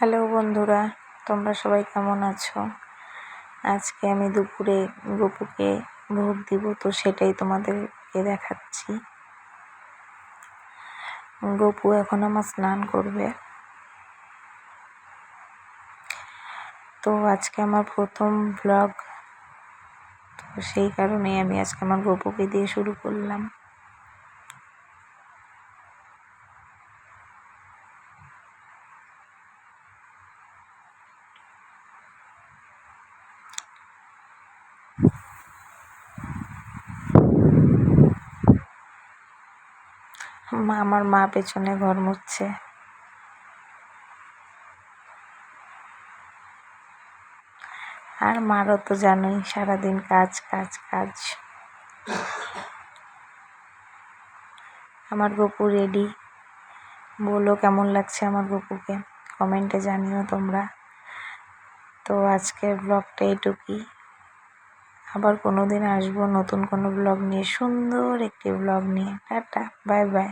Hello বন্ধুরা, তোমরা সবাই কেমন আছো? আজকে আমি দুপুরে গপুকে ভোগ দিব, তো সেটাই তোমাদেরকে দেখাচ্ছি। গপু এখন আমার স্নান করবে। তো আজকে আমার প্রথম ব্লগ, তো সেই কারণেই আমি আজকে আমার গপুকে দিয়ে শুরু করলাম। আমার মা পেছনে ঘর মুছছে। আর মারও তো জানোই, সারাদিন কাজ কাজ কাজ। আমার গপু রেডি। বলো কেমন লাগছে আমার গপুকে, কমেন্টে জানিও তোমরা। তো আজকের ব্লগটা এইটুকুই। আবার কোনো দিন আসবো নতুন কোনো ব্লগ নিয়ে, সুন্দর একটি ব্লগ নিয়ে। Tata, bye bye.